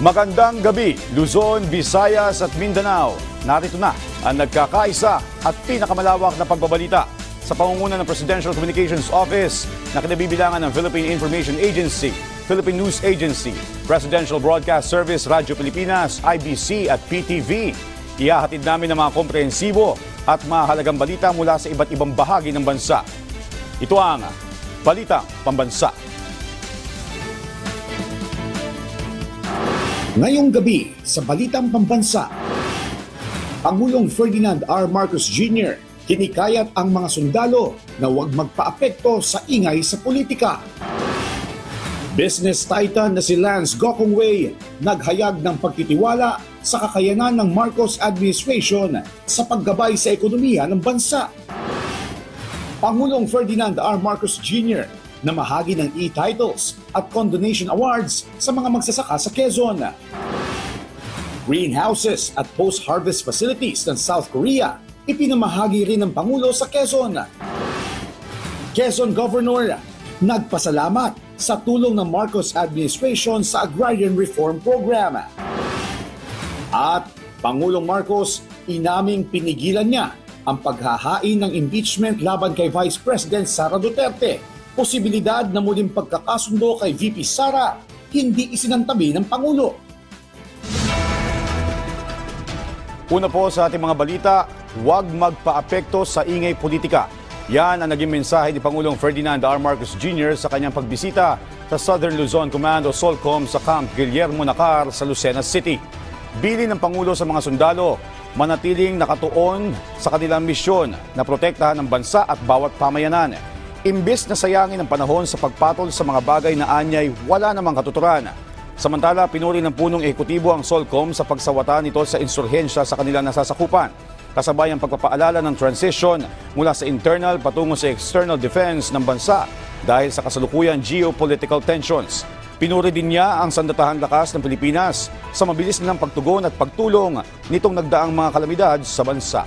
Magandang gabi, Luzon, Visayas at Mindanao. Narito na ang nagkakaisa at pinakamalawak na pagbabalita sa pangunguna ng Presidential Communications Office na kinabibilangan ng Philippine Information Agency, Philippine News Agency, Presidential Broadcast Service, Radyo Pilipinas, IBC at PTV. Ihahatid namin ang mga komprehensibo at mahalagang balita mula sa iba't ibang bahagi ng bansa. Ito ang Balitang Pambansa. Ngayong gabi sa Balitang Pambansa, Pangulong Ferdinand R. Marcos Jr. hinikayat ang mga sundalo na huwag magpaapekto sa ingay sa politika. Business titan na si Lance Gokongwei naghayag ng pagtitiwala sa kakayanan ng Marcos administration sa paggabay sa ekonomiya ng bansa. Pangulong Ferdinand R. Marcos Jr. namahagi ng e-titles at condonation awards sa mga magsasaka sa Quezon. Greenhouses at post-harvest facilities ng South Korea ipinamahagi rin ng Pangulo sa Quezon. Quezon Governor nagpasalamat sa tulong ng Marcos administration sa Agrarian Reform Program. At Pangulong Marcos inaming pinigilan niya ang paghahain ng impeachment laban kay Vice President Sara Duterte. Posibilidad na muling pagkakasundo kay VP Sara hindi isinantabi ng Pangulo. Una po sa ating mga balita, huwag magpaapekto sa ingay politika. Yan ang naging mensahe ni Pangulong Ferdinand R. Marcos Jr. sa kanyang pagbisita sa Southern Luzon Command o SOLCOM sa Camp Guillermo Nakar sa Lucena City. Bilin ng Pangulo sa mga sundalo, manatiling nakatuon sa kanilang misyon na protektahan ang bansa at bawat pamayanan. Imbes na sayangin ang panahon sa pagpatol sa mga bagay na anyay wala namang katuturan. Samantala, pinuri ng punong ehekutibo ang SOLCOM sa pagsawata nito sa insurhensya sa kanilang nasasakupan. Kasabay ang pagpapaalala ng transition mula sa internal patungo sa external defense ng bansa dahil sa kasalukuyang geopolitical tensions. Pinuri din niya ang sandatahang lakas ng Pilipinas sa mabilis nilang pagtugon at pagtulong nitong nagdaang mga kalamidad sa bansa.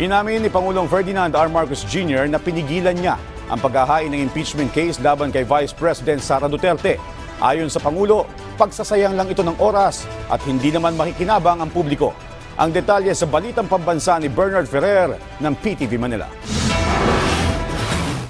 Inamin ni Pangulong Ferdinand R. Marcos Jr. na pinigilan niya ang paghahain ng impeachment case laban kay Vice President Sara Duterte. Ayon sa Pangulo, pagsasayang lang ito ng oras at hindi naman makikinabang ang publiko. Ang detalye sa Balitang Pambansa ni Bernard Ferrer ng PTV Manila.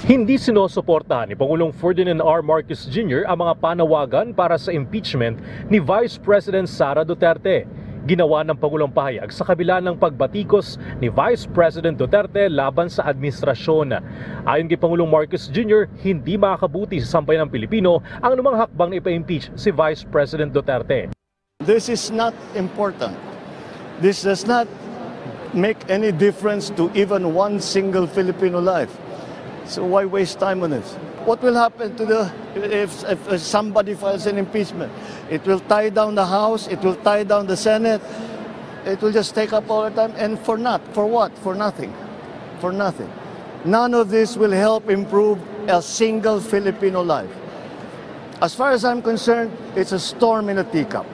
Hindi sinusuporta ni Pangulong Ferdinand R. Marcos Jr. ang mga panawagan para sa impeachment ni Vice President Sara Duterte. Ginawa ng Pangulong pahayag sa kabila ng pagbatikos ni Vice President Duterte laban sa administrasyon. Ayon kay Pangulong Marcos Jr., hindi makakabuti sa sambayan ng Pilipino ang anumang hakbang na ipa-impeach si Vice President Duterte. This is not important. This does not make any difference to even one single Filipino life. So why waste time on this? What will happen to if somebody files an impeachment? It will tie down the House, it will tie down the Senate, it will just take up all the time, and for what? For nothing. For nothing. None of this will help improve a single Filipino life. As far as I'm concerned, it's a storm in a teacup.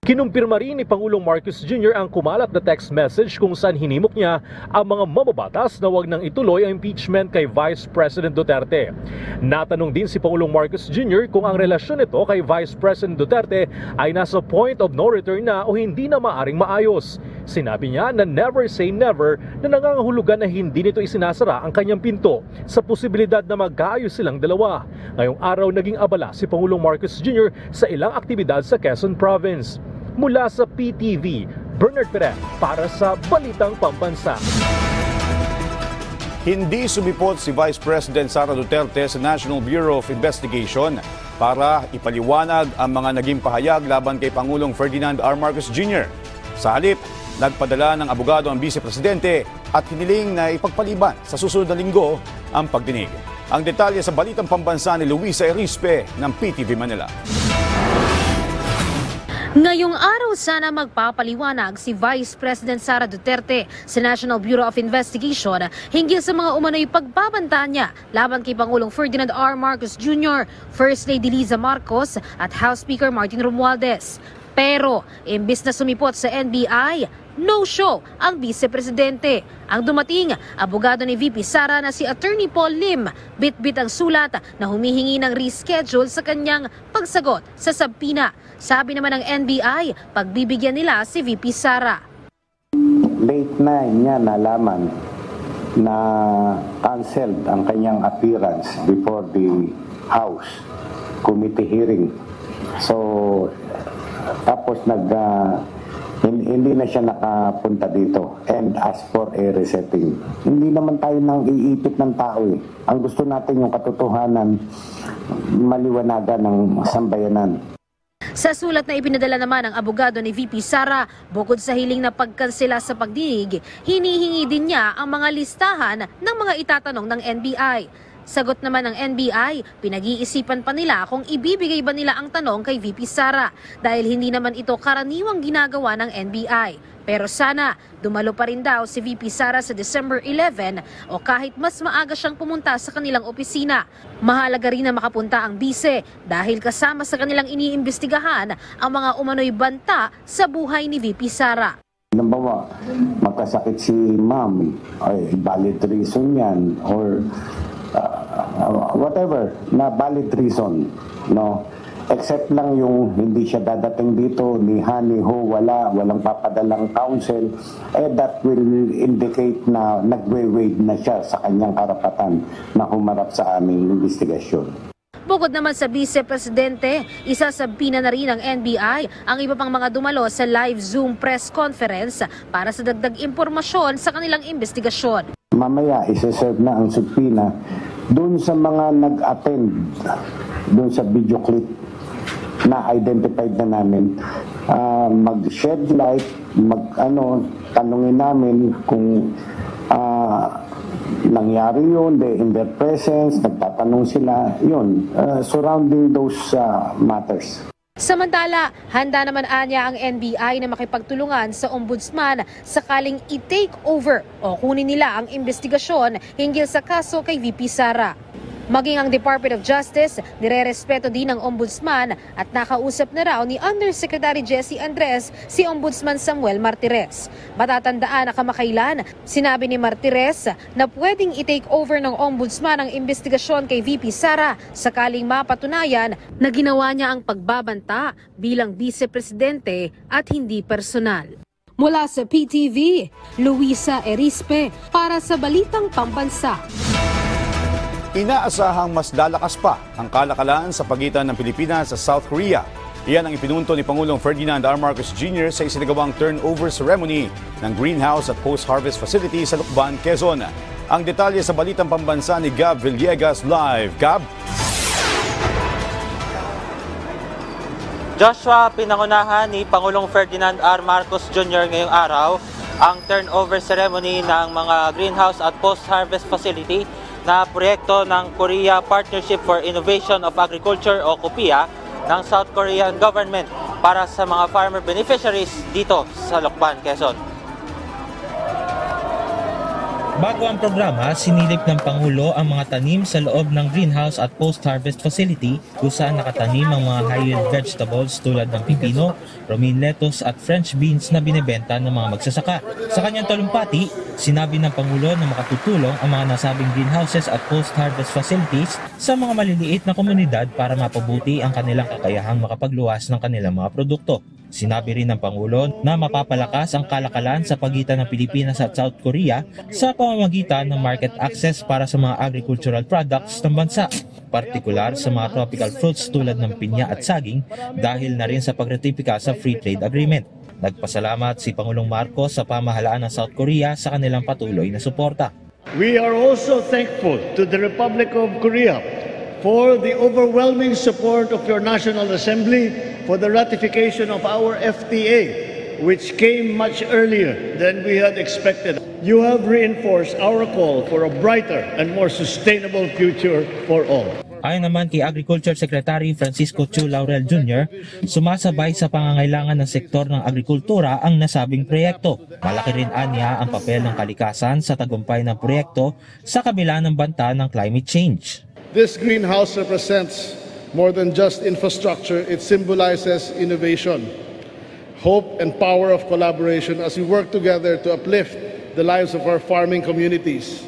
Kinumpirma rin ni Pangulong Marcos Jr. ang kumalat na text message kung saan hinimok niya ang mga mababatas na wag nang ituloy ang impeachment kay Vice President Duterte. Natanong din si Pangulong Marcos Jr. kung ang relasyon nito kay Vice President Duterte ay nasa point of no return na o hindi na maaring maayos. Sinabi niya na never say never na nangangahulugan na hindi nito isinasara ang kanyang pinto sa posibilidad na magkaayos silang dalawa. Ngayong araw naging abala si Pangulong Marcos Jr. sa ilang aktibidad sa Quezon Province. Mula sa PTV, Bernard Perez para sa Balitang Pambansa. Hindi sumipot si Vice President Sara Duterte sa National Bureau of Investigation para ipaliwanag ang mga naging pahayag laban kay Pangulong Ferdinand R. Marcos Jr. Sa halip, nagpadala ng abogado ang Vice Presidente at hiniling na ipagpaliban sa susunod na linggo ang pagdinig. Ang detalye sa Balitang Pambansa ni Luisa Erispe ng PTV Manila. Ngayong araw sana magpapaliwanag si Vice President Sara Duterte sa National Bureau of Investigation hinggil sa mga umano'y pagbabanta niya laban kay Pangulong Ferdinand R. Marcos Jr., First Lady Liza Marcos at House Speaker Martin Romualdez. Pero imbis na sumipot sa NBI, no-show ang Vice-Presidente. Ang dumating, abogado ni VP Sara na si Attorney Paul Lim, bit-bit ang sulat na humihingi ng reschedule sa kanyang pagsagot sa subpoena. Sabi naman ng NBI, pagbibigyan nila si VP Sara. Late na niya nalaman na canceled ang kanyang appearance before the House committee hearing. So, tapos hindi na siya nakapunta dito and ask for a resetting. Hindi naman tayo nang iipit ng tao eh. Ang gusto natin yung katotohanan, maliwanagan ng sambayanan. Sa sulat na ipinadala naman ng abogado ni VP Sara, bukod sa hiling na pagkansela sa pagdinig, hinihingi din niya ang mga listahan ng mga itatanong ng NBI. Sagot naman ng NBI, pinag-iisipan pa nila kung ibibigay ba nila ang tanong kay VP Sara dahil hindi naman ito karaniwang ginagawa ng NBI. Pero sana, dumalo pa rin daw si VP Sara sa December 11 o kahit mas maaga siyang pumunta sa kanilang opisina. Mahalaga rin na makapunta ang bise dahil kasama sa kanilang iniimbestigahan ang mga umano'y banta sa buhay ni VP Sara. Halimbawa, magkasakit si ma'am, ay valid reason yan or whatever na valid reason, no? Except lang yung hindi siya dadating dito ni Hani Ho, walang papadalang counsel, that will indicate na nagwe-wade na siya sa kanyang karapatan na humarap sa aming investigasyon. Bukod naman sa Vice-Presidente, isasabina na rin ng NBI ang iba pang mga dumalo sa live Zoom press conference para sa dagdag impormasyon sa kanilang investigasyon. Mamaya, isa-serve na ang subpoena doon sa mga nag-attend doon sa video clip na identified na namin, mag-shed light, tanungin namin kung nangyari yun, in their presence, nagtatanong sila, yun, surrounding those matters. Samantala, handa naman anya ang NBI na makipagtulungan sa ombudsman sakaling i-take over o kunin nila ang investigasyon hinggil sa kaso kay VP Sara. Maging ang Department of Justice, nirerespeto din ng ombudsman at nakausap na raw ni Undersecretary Jessie Andres si Ombudsman Samuel Martires. Matatandaan na kamakailan, sinabi ni Martires na pwedeng i-take over ng ombudsman ang investigasyon kay VP Sara sakaling mapatunayan na ginawa niya ang pagbabanta bilang vice-presidente at hindi personal. Mula sa PTV, Luisa Erispe para sa Balitang Pambansa. Inaasahang mas lalakas pa ang kalakalan sa pagitan ng Pilipinas sa South Korea. Iyan ang ipinunto ni Pangulong Ferdinand R. Marcos Jr. sa isinagawang turnover ceremony ng greenhouse at post-harvest facility sa Lucban, Quezon. Ang detalye sa Balitang Pambansa ni Gab Villegas live. Gab? Joshua, pinangunahan ni Pangulong Ferdinand R. Marcos Jr. ngayong araw ang turnover ceremony ng mga greenhouse at post-harvest facility na proyekto ng Korea Partnership for Innovation of Agriculture o KOPIA ng South Korean government para sa mga farmer beneficiaries dito sa Lucban, Quezon. Bago ang programa, sinilip ng Pangulo ang mga tanim sa loob ng greenhouse at post-harvest facility kung saan nakatanim ang mga high-yield vegetables tulad ng pipino, romaine lettuce at French beans na binebenta ng mga magsasaka. Sa kanyang talumpati, sinabi ng Pangulo na makatutulong ang mga nasabing greenhouses at post-harvest facilities sa mga maliliit na komunidad para mapabuti ang kanilang kakayahang makapagluwas ng kanilang mga produkto. Sinabi rin ng Pangulo na mapapalakas ang kalakalan sa pagitan ng Pilipinas at South Korea sa pamamagitan ng market access para sa mga agricultural products ng bansa, partikular sa mga tropical fruits tulad ng pinya at saging dahil na rin sa pagratipika sa Free Trade Agreement. Nagpasalamat si Pangulong Marcos sa pamahalaan ng South Korea sa kanilang patuloy na suporta. We are also thankful to the Republic of Korea for the overwhelming support of your National Assembly for the ratification of our FTA, which came much earlier than we had expected. You have reinforced our call for a brighter and more sustainable future for all. Ayon naman kay Agriculture Secretary Francisco Chu Laurel Jr., sumasabay sa pangangailangan ng sektor ng agrikultura ang nasabing proyekto. Malaki rin anya ang papel ng kalikasan sa tagumpay ng proyekto sa kabila ng banta ng climate change. This greenhouse represents more than just infrastructure, it symbolizes innovation. hope and power of collaboration as we work together to uplift the lives of our farming communities.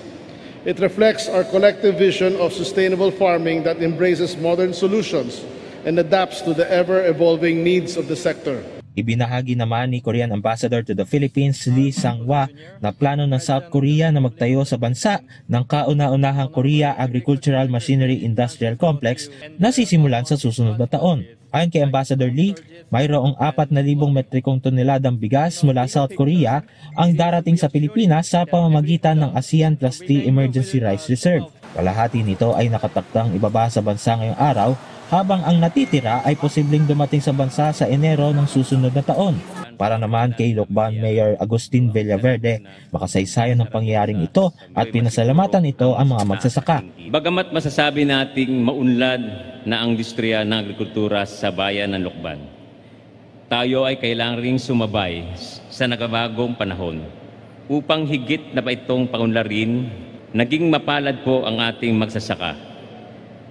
It reflects our collective vision of sustainable farming that embraces modern solutions and adapts to the ever-evolving needs of the sector. Ibinahagi naman ni Korean Ambassador to the Philippines, Lee Sang-hwa, na plano ng South Korea na magtayo sa bansa ng kauna-unahang Korea Agricultural Machinery Industrial Complex na sisimulan sa susunod na taon. Ayon kay Ambassador Lee, mayroong 4,000 metrikong toneladang bigas mula South Korea ang darating sa Pilipinas sa pamamagitan ng ASEAN Plus T Emergency Rice Reserve. Kalahati nito ay nakataktang ibaba sa bansa ngayong araw, habang ang natitira ay posibleng dumating sa bansa sa Enero ng susunod na taon. Para naman kay Lucban Mayor Agustin Villaverde, makasaysayan ng pangyayaring ito at pinasalamatan ito ang mga magsasaka. Bagamat masasabi nating maunlad na ang industriya ng agrikultura sa bayan ng Lucban, tayo ay kailangan ring sumabay sa nagabagong panahon upang higit na pa itong paunlarin, naging mapalad po ang ating magsasaka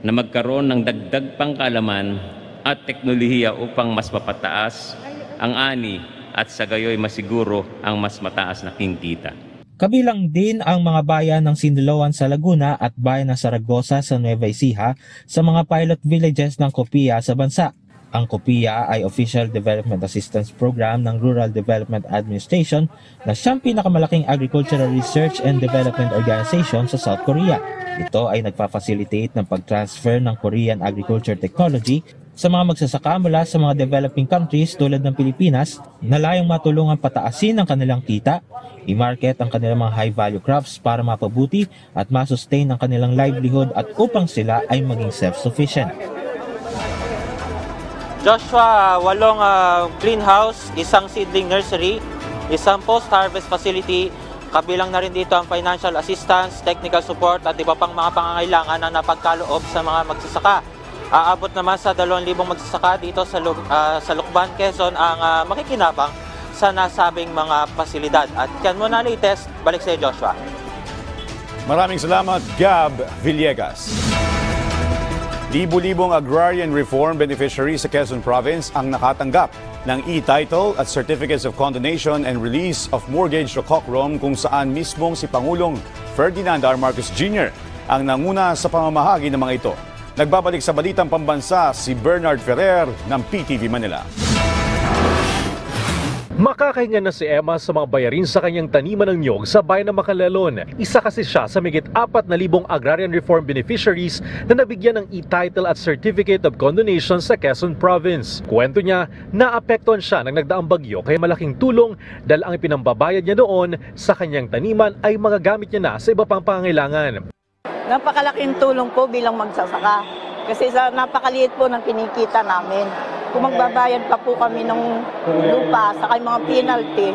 na magkaroon ng dagdag pang kaalaman at teknolohiya upang mas mapataas ang ani at sa gayoy masiguro ang mas mataas na kinkita. Kabilang din ang mga bayan ng Sinloan sa Laguna at bayan ng Saragosa sa Nueva Ecija sa mga pilot villages ng COPIA sa bansa. Ang COPIA ay Official Development Assistance Program ng Rural Development Administration na siyang pinakamalaking agricultural research and development organization sa South Korea. Ito ay nagpa-facilitate ng pag-transfer ng Korean agriculture technology sa mga magsasaka mula sa mga developing countries tulad ng Pilipinas na layong matulungan pataasin ang kanilang kita, i-market ang kanilang mga high-value crops para mapabuti at masustain ang kanilang livelihood at upang sila ay maging self-sufficient. Joshua, 8 greenhouse, isang seedling nursery, isang post-harvest facility, kabilang na rin dito ang financial assistance, technical support at iba pang mga pangangailangan na napagkaloob sa mga magsasaka. Aabot naman sa 2,000 magsasaka dito sa Lucban, Quezon ang makikinabang sa nasabing mga pasilidad. At yan muna latest, balik sa iyo, Joshua. Maraming salamat, Gab Villegas. Libo-libong agrarian reform beneficiaries sa Quezon Province ang nakatanggap ng e-title at certificates of condonation and release of mortgage o COCROM, kung saan mismong si Pangulong Ferdinand R. Marcos Jr. ang nanguna sa pamamahagi ng mga ito. Nagbabalik sa Balitang Pambansa si Bernard Ferrer ng PTV Manila. Makakahinga na si Emma sa mga bayarin sa kanyang taniman ng niyog sa bayan ng Macalalon. Isa kasi siya sa mahigit 4,000 agrarian reform beneficiaries na nabigyan ng e-title at certificate of condonation sa Quezon Province. Kwento niya, naapektuhan siya ng nagdaang bagyo kaya malaking tulong dahil ang ipinambabayad niya noon sa kanyang taniman ay magagamit niya na sa iba pang pangangailangan. Napakalaking tulong po bilang magsasaka kasi sa napakaliit po ng kinikita namin. Kung magbabayad pa po kami ng lupa sa mga penalty,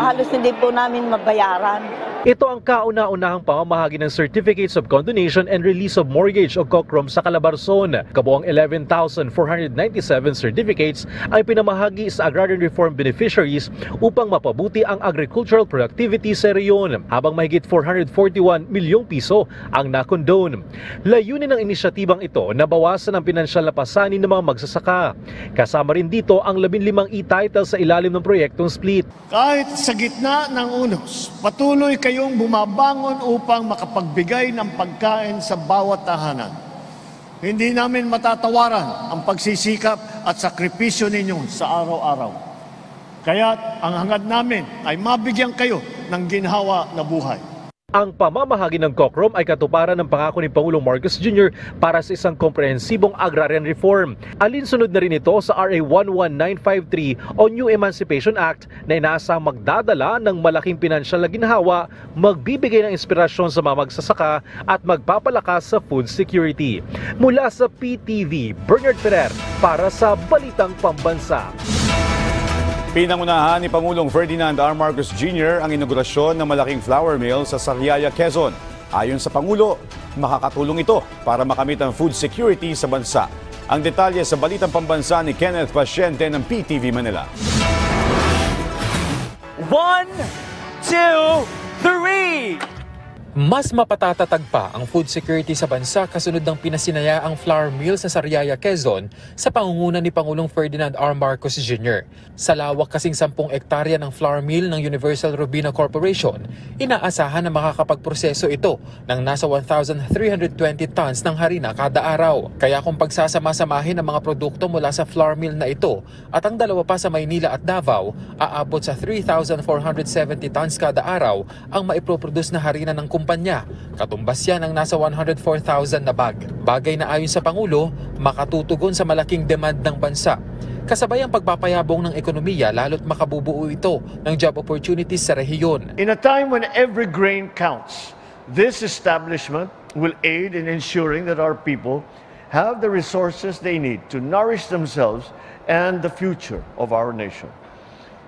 halos hindi po namin mabayaran. Ito ang kauna-unahang pamamahagi ng Certificates of Condonation and Release of Mortgage o COCROM sa Calabarzon. Kabuang 11,497 certificates ay pinamahagi sa agrarian reform beneficiaries upang mapabuti ang agricultural productivity sa reyon, habang mahigit 441 milyong piso ang nakondone. Layunin ng inisyatibang ito na bawasan ang pinansyal na pasanin ng mga magsasaka. Kasama rin dito ang 15 e-title sa ilalim ng proyektong Split. Kahit sa gitna ng unos, patuloy kayong bumabangon upang makapagbigay ng pagkain sa bawat tahanan. Hindi namin matatawaran ang pagsisikap at sakripisyo ninyo sa araw-araw. Kaya't ang hangad namin ay mabigyan kayo ng ginhawa na buhay. Ang pamamahagi ng COCROM ay katuparan ng pangako ni Pangulong Marcos Jr. para sa isang komprehensibong agrarian reform. Alinsunod na rin ito sa RA 11953 o New Emancipation Act na inaasang magdadala ng malaking pinansyal na ginhawa, magbibigay ng inspirasyon sa mga magsasaka at magpapalakas sa food security. Mula sa PTV, Bernard Ferrer para sa Balitang Pambansa. Pinangunahan ni Pangulong Ferdinand R. Marcos Jr. ang inaugurasyon ng malaking flour mill sa Sariaya, Quezon. Ayon sa Pangulo, makakatulong ito para makamit ang food security sa bansa. Ang detalye sa Balitang Pambansa ni Kenneth Pasyente ng PTV Manila. 1, 2, 3! Mas mapatatatag pa ang food security sa bansa kasunod ng pinasinaya ang flour mills sa Sariaya, Quezon sa pangunguna ni Pangulong Ferdinand R. Marcos Jr. Sa lawak kasing 10 ektarya ng flour mill ng Universal Robina Corporation, inaasahan na makakapagproseso ito ng nasa 1,320 tons ng harina kada araw. Kaya kung pagsasama-samahin ang mga produkto mula sa flour mill na ito at ang dalawa pa sa Maynila at Davao, aabot sa 3,470 tons kada araw ang maiproproduce na harina ng kumpanya. Katumbas yan ang nasa 104,000 na bag. Bagay na ayon sa Pangulo, makatutugon sa malaking demand ng bansa. Kasabay ang pagpapayabong ng ekonomiya lalo't makabubuo ito ng job opportunities sa rehiyon. In a time when every grain counts, this establishment will aid in ensuring that our people have the resources they need to nourish themselves and the future of our nation.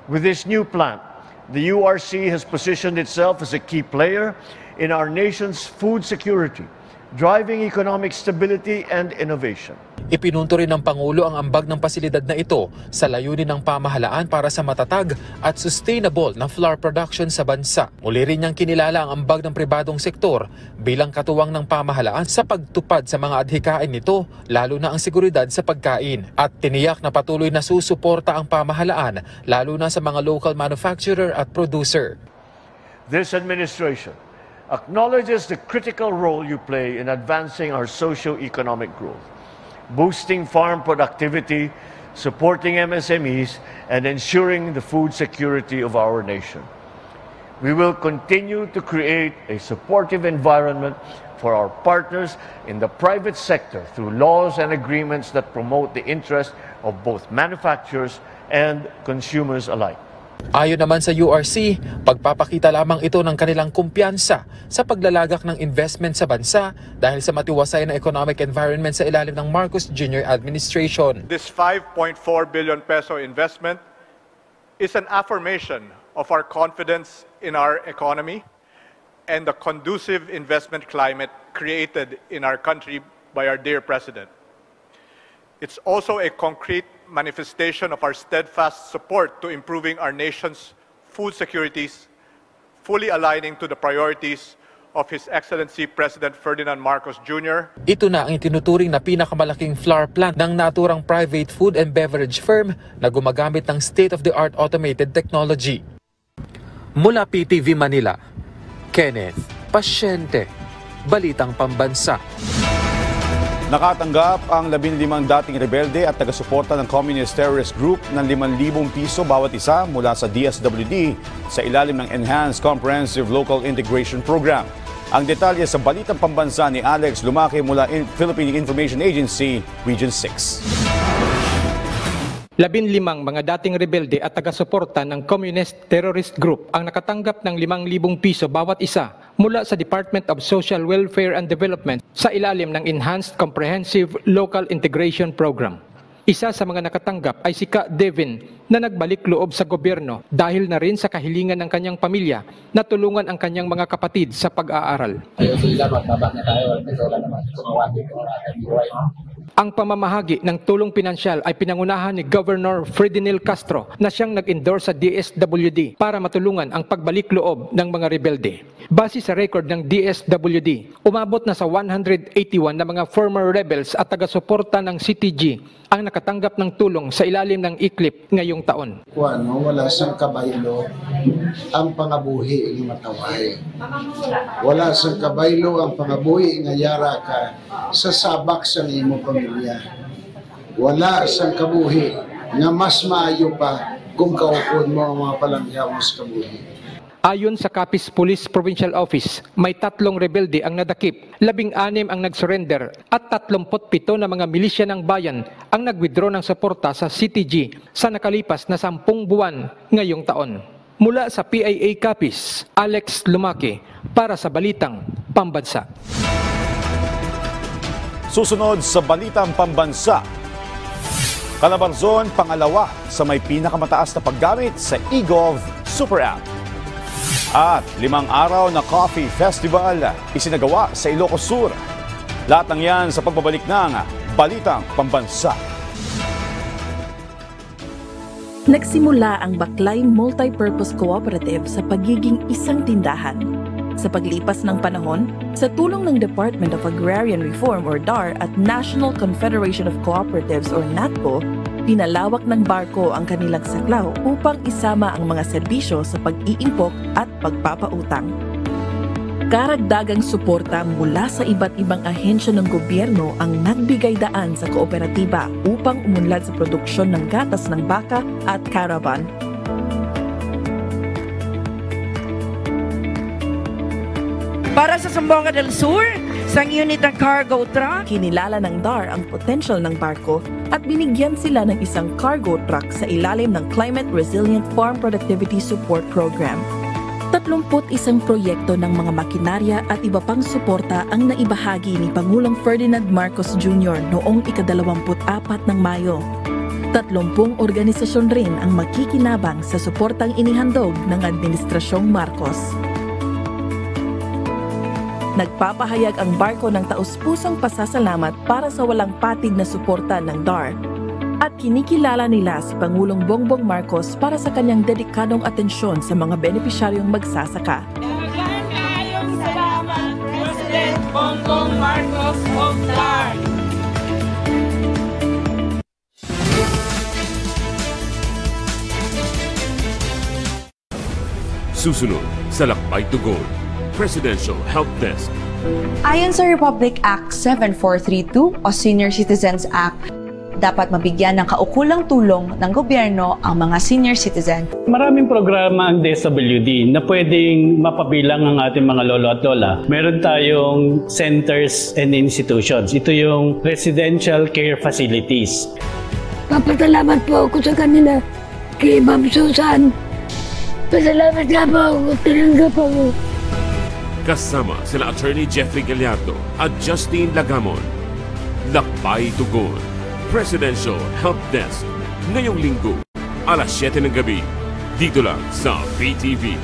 With this new plant, the URC has positioned itself as a key player in our nation's food security, driving economic stability and innovation. Ipinunto rin ng Pangulo ang ambag ng pasilidad na ito sa layunin ng pamahalaan para sa matatag at sustainable na flour production sa bansa. Muli rin niyang kinilala ang ambag ng pribadong sektor bilang katuwang ng pamahalaan sa pagtupad sa mga adhikain nito, lalo na ang seguridad sa pagkain. At tiniyak na patuloy na susuporta ang pamahalaan, lalo na sa mga local manufacturer at producer. This administration acknowledges the critical role you play in advancing our socio-economic growth, boosting farm productivity, supporting MSMEs, and ensuring the food security of our nation. We will continue to create a supportive environment for our partners in the private sector through laws and agreements that promote the interest of both manufacturers and consumers alike. Ayon naman sa URC, pagpapakita lamang ito ng kanilang kumpiyansa sa paglalagak ng investment sa bansa dahil sa matiwasay na economic environment sa ilalim ng Marcos Jr. administration. This 5.4 billion peso investment is an affirmation of our confidence in our economy and the conducive investment climate created in our country by our dear President. It's also a concrete manifestation of our steadfast support to improving our nation's food securities, fully aligning to the priorities of His Excellency President Ferdinand Marcos Jr. Ito na ang itinuturing na pinakamalaking flour plant ng naturang private food and beverage firm na gumagamit ng state-of-the-art automated technology. Mula PTV Manila, Kenneth Pasyente, Balitang Pambansa. Nakatanggap ang 15 dating rebelde at taga-suporta ng Communist Terrorist Group ng 5,000 piso bawat isa mula sa DSWD sa ilalim ng Enhanced Comprehensive Local Integration Program. Ang detalye sa Balitang Pambansa ni Alex Lumaki mula Philippine Information Agency, Region 6. 15 mga dating rebelde at taga-suporta ng Communist Terrorist Group ang nakatanggap ng 5,000 piso bawat isa mula sa Department of Social Welfare and Development sa ilalim ng Enhanced Comprehensive Local Integration Program. Isa sa mga nakatanggap ay si Ka Devin na nagbalik loob sa gobyerno dahil na rin sa kahilingan ng kanyang pamilya na tulungan ang kanyang mga kapatid sa pag-aaral. Ang pamamahagi ng tulong pinansyal ay pinangunahan ni Governor Ferdinand Castro na siyang nag-endorse sa DSWD para matulungan ang pagbalik loob ng mga rebelde. Base sa record ng DSWD, umabot na sa 181 na mga former rebels at taga-suporta ng CTG ang nakatanggap ng tulong sa ilalim ng ICLIP ngayong taon. Wala sang kabaylo ang pangabuhi ng mataway. Wala sang kabaylo ang pangabuhi nga yara ka sa sabak sa imo pamilya. Wala sang kabuhi nga mas maayo pa kung kaupon mo ang mga palangyaw sa kabuhi. Ayon sa Capiz Police Provincial Office, may 3 rebelde ang nadakip, 16 ang nag-surrender at 37 na mga milisya ng bayan ang nag-withdraw ng suporta sa CTG sa nakalipas na 10 buwan ngayong taon. Mula sa PIA Capiz, Alex Lumaki para sa Balitang Pambansa. Susunod sa Balitang Pambansa, Calabarzon pangalawa sa may pinakamataas na paggamit sa eGov Super App. At 5 araw na coffee festival isinagawa sa Ilocos Sur. Lahat ng yan sa pagbabalik ng Balitang Pambansa. Nagsimula ang Baklay Multipurpose Cooperative sa pagiging isang tindahan. Sa paglipas ng panahon, sa tulong ng Department of Agrarian Reform or DAR at National Confederation of Cooperatives or NATCO, pinalawak ng barko ang kanilang saklaw upang isama ang mga serbisyo sa pag-iimpok at pagpapautang. Karagdagang suporta mula sa iba't ibang ahensya ng gobyerno ang nagbigay daan sa kooperatiba upang umunlad sa produksyon ng gatas ng baka at caravan. Para sa Zamboanga del Sur, isang unit ng cargo truck. Kinilala ng DAR ang potential ng barko at binigyan sila ng isang cargo truck sa ilalim ng Climate Resilient Farm Productivity Support Program. 31 proyekto ng mga makinarya at iba pang suporta ang naibahagi ni Pangulong Ferdinand Marcos Jr. noong ika-24 ng Mayo. 30 organisasyon rin ang makikinabang sa suportang inihandog ng Administrasyong Marcos. Nagpapahayag ang barko ng taus-pusong pasasalamat para sa walang patid na suporta ng DAR. At kinikilala nila si Pangulong Bongbong Marcos para sa kanyang dedikadong atensyon sa mga benepisyaryong magsasaka. Maraming salamat, President Bongbong Marcos of DAR. Susunod sa Lakbay Tugon, Presidential Help Desk. Ayon sa Republic Act 7432 o Senior Citizens Act, dapat mabigyan ng kaukulang tulong ng gobyerno ang mga senior citizen. Maraming programa ang DSWD na pwedeng mapabilang ang ating mga lolo at lola. Meron tayong centers and institutions. Ito yung residential care facilities. Papasalamat po ako sa kanila kay Ma'am Susan. Pasalamat nga po ako, tinanggap ako. Kasama sila Attorney Jeffrey Gallardo at Justine Lagamon. Lakbay Tugon, Presidential Help Desk, ngayong linggo, alas 7 ng gabi, dito lang sa PTV.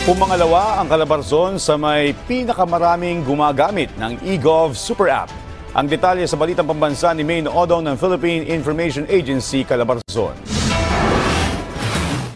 Pumangalawa ang Calabarzon sa may pinakamaraming gumagamit ng eGov Super App. Ang detalye sa balitang pambansa ni Maine Odong ng Philippine Information Agency, Calabarzon.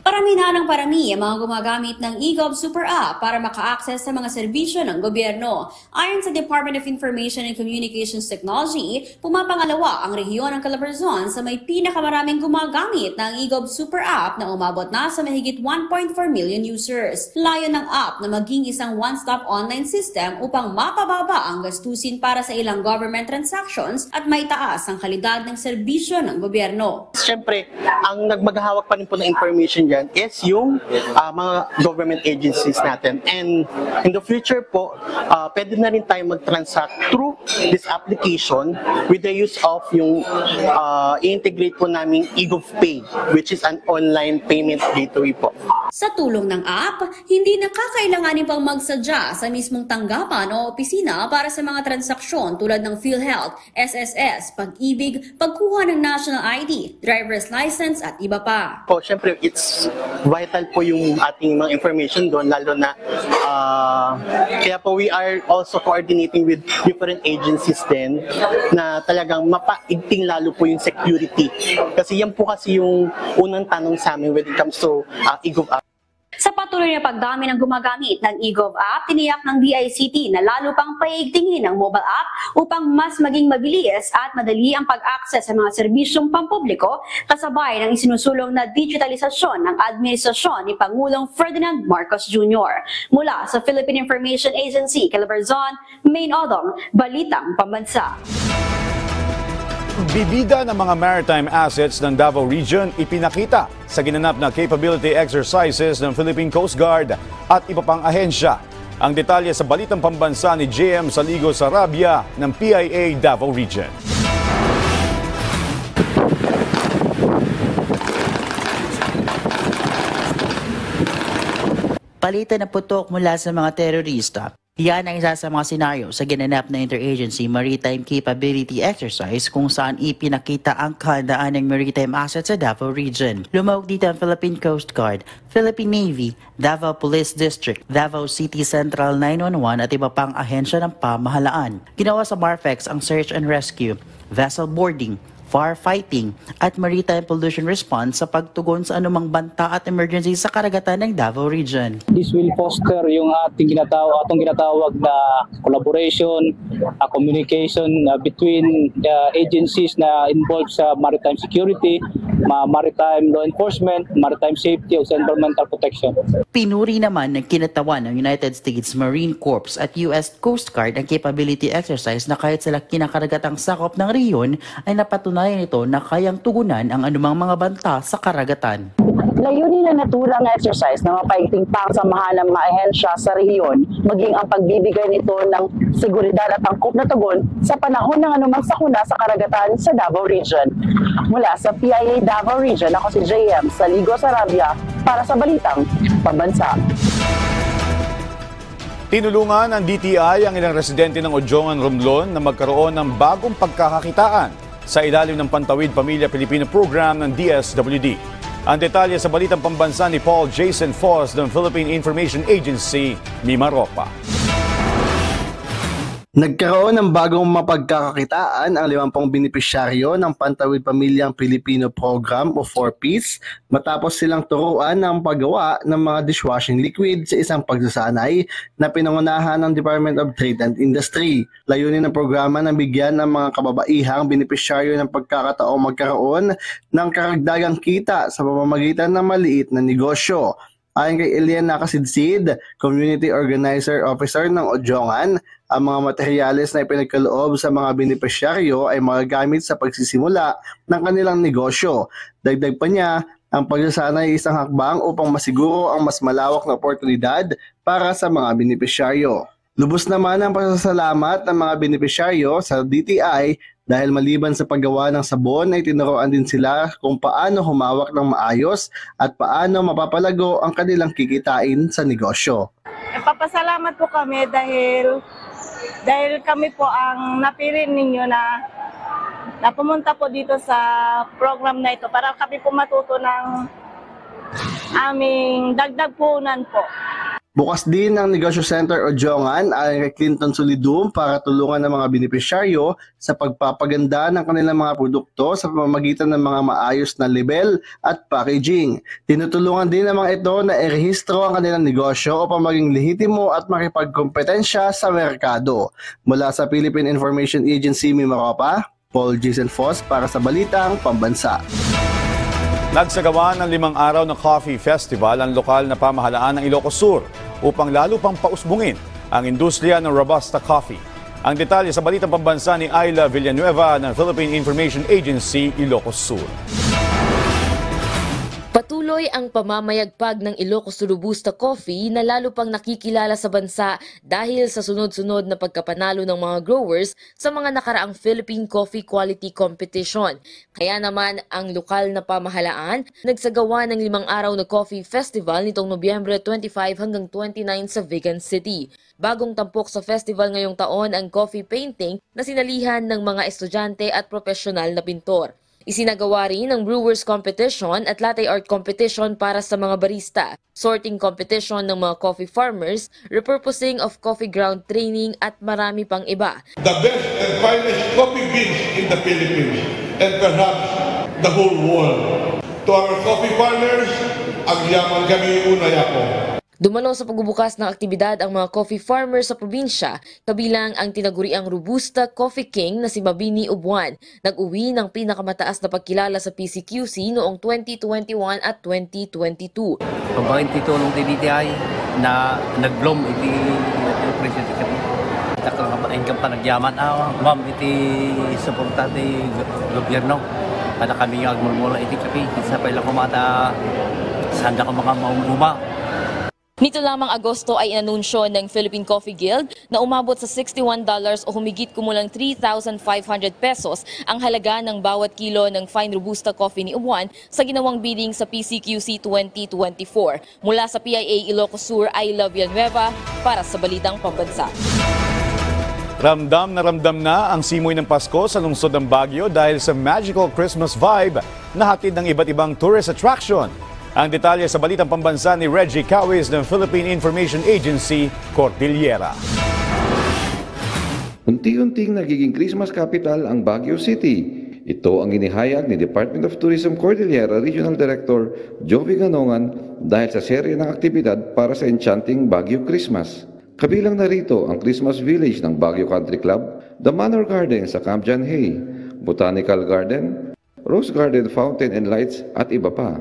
Parami na ng parami ang mga gumagamit ng eGov Super App para maka-access sa mga serbisyo ng gobyerno. Ayon sa Department of Information and Communications Technology, pumapangalawa ang rehiyon ng Calabarzon sa may pinakamaraming gumagamit ng eGov Super App na umabot na sa mahigit 1.4 million users. Layo ng app na maging isang one-stop online system upang mapababa ang gastusin para sa ilang government transactions at maitaas ang kalidad ng serbisyo ng gobyerno. Siyempre, ang nagmaghahawak pa rin po ng information dyan is yung mga government agencies natin. And in the future po, pwede na rin tayo mag-transact through this application with the use of yung i-integrate po namin eGov Pay, which is an online payment gateway po. Sa tulong ng app, hindi na kakailanganin pang magsadya sa mismong tanggapan o opisina para sa mga transaksyon tulad ng PhilHealth, SSS, Pag-ibig, pagkuha ng national ID, driver's license at iba pa. Po, syempre, it's vital po yung ating mga information doon, lalo na kaya po we are also coordinating with different agencies din na talagang mapaigting lalo po yung security. Kasi yan po kasi yung unang tanong sa amin when it comes to eGov app. Sa patuloy na pagdami ng gumagamit ng eGov app, tiniyak ng DICT na lalo pang paigtingin ang mobile app upang mas maging mabilis at madali ang pag-access sa mga serbisyong pampubliko kasabay ng isinusulong na digitalisasyon ng administrasyon ni Pangulong Ferdinand Marcos Jr. Mula sa Philippine Information Agency, Calabarzon, Maine Odong, Balitang Pambansa. Bibida ng mga maritime assets ng Davao Region ipinakita sa ginanap na capability exercises ng Philippine Coast Guard at iba pang ahensya. Ang detalye sa Balitang Pambansa ni JM Saligo Sarabia ng PIA Davao Region. Palitan na putok mula sa mga terorista. Yan ang isa sa mga senaryo sa ginanap na Interagency Maritime Capability Exercise kung saan ipinakita ang kahandaan ng maritime assets sa Davao Region. Lumahok dito ang Philippine Coast Guard, Philippine Navy, Davao Police District, Davao City Central 911 at iba pang ahensya ng pamahalaan. Ginawa sa MARFEX ang search and rescue, vessel boarding, firefighting at maritime pollution response sa pagtugon sa anumang banta at emergency sa karagatan ng Davao Region. This will foster yung atong ginatawag na collaboration, communication between the agencies na involved sa maritime security, maritime law enforcement, maritime safety, o environmental protection. Pinuri naman ng kinatawan ng United States Marine Corps at US Coast Guard ang capability exercise na kahit sa kinakaragatang sakop ng rehiyon ay napatunayan ito na kayang tugunan ang anumang mga banta sa karagatan. Layunin na naturang exercise na mapaigting pangsamahan ng mga ahensya sa rehiyon, maging ang pagbibigay nito ng seguridad at angkop na tugon sa panahon ng anumang sakuna sa karagatan sa Davao Region. Mula sa PIA Davao Region, ako si JM Saligos Arabia para sa Balitang Pambansa. Tinulungan ng DTI ang ilang residente ng Odjongan, Romblon na magkaroon ng bagong pagkakakitaan sa ilalim ng Pantawid Pamilya Pilipino program ng DSWD. Ang detalye sa Balitang Pambansa ni Paul Jason Foss ng Philippine Information Agency, Mimaropa. Nagkaroon ng bagong mapagkakakitaan ang 50 benepisyaryo ng Pantawid Pamilyang Pilipino Program o 4Ps matapos silang turuan ng paggawa ng mga dishwashing liquid sa isang pagsasanay na pinangunahan ng Department of Trade and Industry. Layunin ng programa na bigyan ng mga kababaihang benepisyaryo ng pagkakataong magkaroon ng karagdagang kita sa pamamagitan ng maliit na negosyo. Ayon kay Eliana Kasidsid, Community Organizer Officer ng Odjongan, ang mga materyales na ipinagkaloob sa mga benepisyaryo ay magagamit sa pagsisimula ng kanilang negosyo. Dagdag pa niya, ang pagsasanay ay isang hakbang upang masiguro ang mas malawak na oportunidad para sa mga benepisyaryo. Lubos naman ang pasasalamat ng mga benepisyaryo sa DTI dahil maliban sa paggawa ng sabon ay tinuruan din sila kung paano humawak ng maayos at paano mapapalago ang kanilang kikitain sa negosyo. Papasalamat po kami dahil kami po ang napili ninyo na pumunta po dito sa program na ito para kami po matuto ng aming dagdag puhunan po. Bukas din ang Negosyo Center Odjongan ayon kay Clinton Solidum para tulungan ng mga benepisyaryo sa pagpapaganda ng kanilang mga produkto sa pamamagitan ng mga maayos na label at packaging. Tinutulungan din ng mga ito na irehistro ang kanilang negosyo upang maging lehitimo at makipagkompetensya sa merkado. Mula sa Philippine Information Agency, Mimaropa, Paul Jason Foss para sa Balitang Pambansa. Nagsagawa ng 5 araw na coffee festival ang lokal na pamahalaan ng Ilocos Sur upang lalo pang pausbungin ang industriya ng Robusta Coffee. Ang detalye sa Balitang Pambansa ni Ayla Villanueva ng Philippine Information Agency, Ilocos Sur. Patuloy ang pamamayagpag ng Ilocos Robusta Coffee na lalo pang nakikilala sa bansa dahil sa sunod-sunod na pagkapanalo ng mga growers sa mga nakaraang Philippine Coffee Quality Competition. Kaya naman ang lokal na pamahalaan nagsagawa ng 5 araw na coffee festival nitong Nobyembre 25 hanggang 29 sa Vigan City. Bagong tampok sa festival ngayong taon ang coffee painting na sinalihan ng mga estudyante at profesional na pintor. Isinagawa rin ang Brewers Competition at Latte Art Competition para sa mga barista, sorting competition ng mga coffee farmers, repurposing of coffee ground training at marami pang iba. The best and finest coffee beans in the Philippines and perhaps the whole world. To our coffee farmers, agyaman kami unay ako. Dumalo sa pagbubukas ng aktibidad ang mga coffee farmers sa probinsya, kabilang ang tinaguriang Robusta Coffee King na si Mabini Ubuan. Nag-uwi ng pinakamataas na pagkilala sa PCQC noong 2021 at 2022. Pagbahin tito ng DTI na nag-bloom iti presyo iti takang income pa nagyaman ma'am iti suporta ti gobyerno para kami yung agmulmula iti kapi isa pa ilang kumata sanda ko mga maumuma. Nito lamang Agosto ay inanunsyo ng Philippine Coffee Guild na umabot sa $61 o humigit kumulang 3,500 pesos ang halaga ng bawat kilo ng fine Robusta coffee ni Ubuan sa ginawang bidding sa PCQC 2024. Mula sa PIA Ilocos Sur, Ayla Villanueva para sa Balitang Pambansa. Ramdam na ang simoy ng Pasko sa lungsod ng Baguio dahil sa magical Christmas vibe na hatid ng iba't ibang tourist attraction. Ang detalye sa Balitang Pambansa ni Reggie Cawis ng Philippine Information Agency, Cordillera. Unti-unting nagiging Christmas capital ang Baguio City. Ito ang inihayag ni Department of Tourism Cordillera Regional Director Jovi Ganongan dahil sa serye ng aktibidad para sa Enchanting Baguio Christmas. Kabilang narito ang Christmas Village ng Baguio Country Club, The Manor Garden sa Camp John Hay, Botanical Garden, Rose Garden Fountain and Lights at iba pa.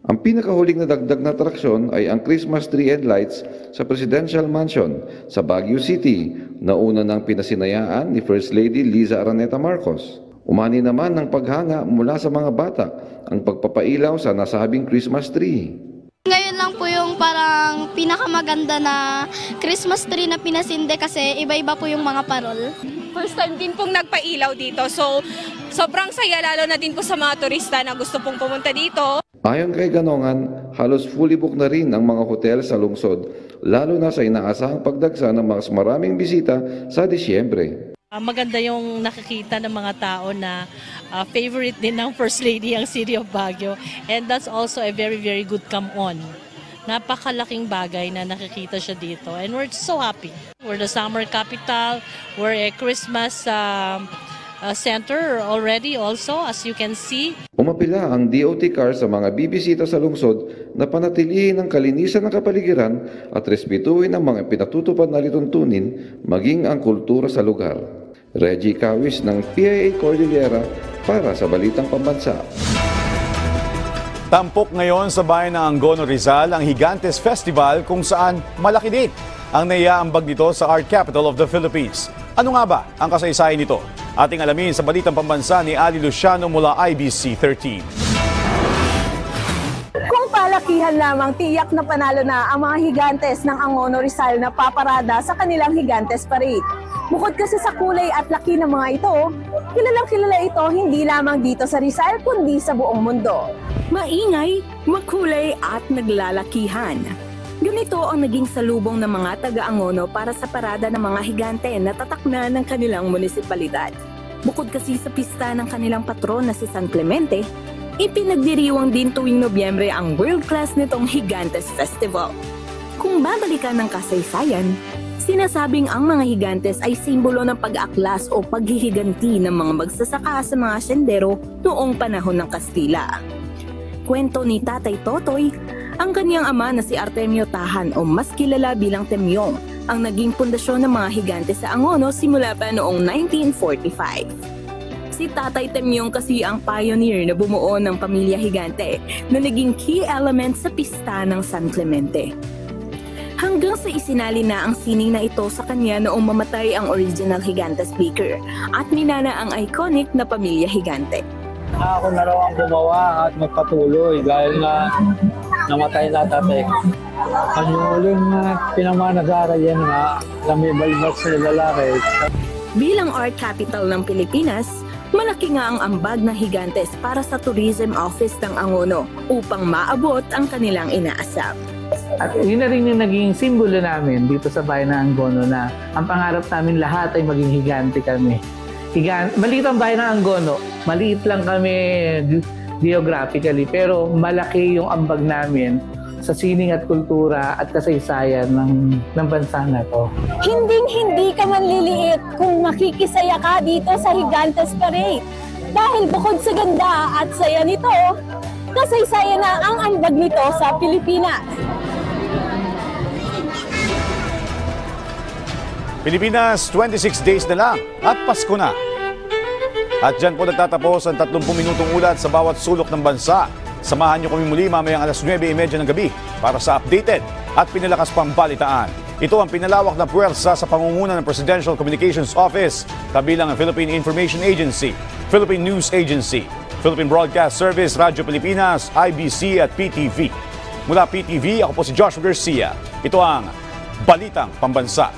Ang pinakahuling na dagdag na atraksyon ay ang Christmas Tree and Lights sa Presidential Mansion sa Baguio City na una ng pinasinayaan ni First Lady Liza Araneta Marcos. Umani naman ng paghanga mula sa mga bata ang pagpapailaw sa nasabing Christmas tree. Ngayon lang po yung parang pinakamaganda na Christmas tree na pinasinde kasi iba-iba po yung mga parol. First time din pong nagpailaw dito, so sobrang saya lalo na din po sa mga turista na gusto pong pumunta dito. Ayon kay Ganongan, halos fully book na rin ang mga hotel sa lungsod, lalo na sa inaasahang pagdagsa ng mas maraming bisita sa Disyembre. Maganda yung nakikita ng mga tao na favorite din ng First Lady ang City of Baguio, and that's also a very good come-on. Napakalaking bagay na nakikita siya dito, and we're so happy. We're the summer capital, we're a Christmas center already also, as you can see. Umapila ang DOT car sa mga bibisita sa lungsod na panatilihin ang kalinisan ng kapaligiran at respetuhin ang mga pinatutupad na lituntunin maging ang kultura sa lugar. Reggie Kawis ng PIA Cordillera para sa Balitang Pambansa. Tampok ngayon sa bayan ng Angono, Rizal ang Gigantes Festival kung saan malaki din ang naiaambag nito sa Art Capital of the Philippines. Ano nga ba ang kasaysayan nito? Ating alamin sa Balitang Pambansa ni Ali Luciano mula IBC 13. Kung palakihan lamang, tiyak na panalo na ang mga Gigantes ng Angono, Rizal na paparada sa kanilang Gigantes Parade. Bukod kasi sa kulay at laki ng mga ito, kilalang kilala ito hindi lamang dito sa Rizal kundi sa buong mundo. Maingay, makulay at naglalakihan. Ganito ang naging salubong ng mga taga-Angono para sa parada ng mga higante na tatakna ng kanilang munisipalidad. Bukod kasi sa pista ng kanilang patron na si San Clemente, ipinagdiriwang din tuwing Nobyembre ang world-class nitong Gigantes Festival. Kung babalikan ng kasaysayan, sinasabing ang mga Gigantes ay simbolo ng pag-aaklas o paghihiganti ng mga magsasaka sa mga sendero noong panahon ng Kastila. Kwento ni Tatay Totoy, ang kanyang ama na si Artemio Tahan o mas kilala bilang Temyong ang naging pundasyon ng mga higante sa Angono simula pa noong 1945. Si Tatay Temyong kasi ang pioneer na bumuo ng pamilya higante na naging key element sa pista ng San Clemente. Hanggang sa isinali na ang sining na ito sa kanya noong mamatay ang original Higante speaker at minana ang iconic na pamilya higante. Ako na raw ang gumawa at magpatuloy dahil na namatay na tatay. Ang huling pinamana-gara yan nga na may balbas na lalaki. Bilang art capital ng Pilipinas, malaki nga ang ambag na Gigantes para sa Tourism Office ng Angono upang maabot ang kanilang inaasam. At yun na rin yung naging simbolo namin dito sa bayan ng Angono na ang pangarap namin lahat ay maging higante kami. Maliit ang bayan ng Angono, maliit lang kami geographically, pero malaki yung ambag namin sa sining at kultura at kasaysayan ng bansa na to. Hinding-hindi ka manliliit kung makikisaya ka dito sa Gigantes Parade. Dahil bukod sa ganda at saya nito, kasaysayan na ang ambag nito sa Pilipinas. Pilipinas, 26 days na lang at Pasko na. At dyan po nagtatapos ang 30 minutong ulat sa bawat sulok ng bansa. Samahan niyo kami muli mamayang alas 9:30 ng gabi para sa updated at pinalakas pang balitaan. Ito ang pinalawak na puwersa sa pangunguna ng Presidential Communications Office, kabilang ang Philippine Information Agency, Philippine News Agency, Philippine Broadcast Service, Radyo Pilipinas, IBC at PTV. Mula PTV, ako po si Joshua Garcia. Ito ang Balitang Pambansa.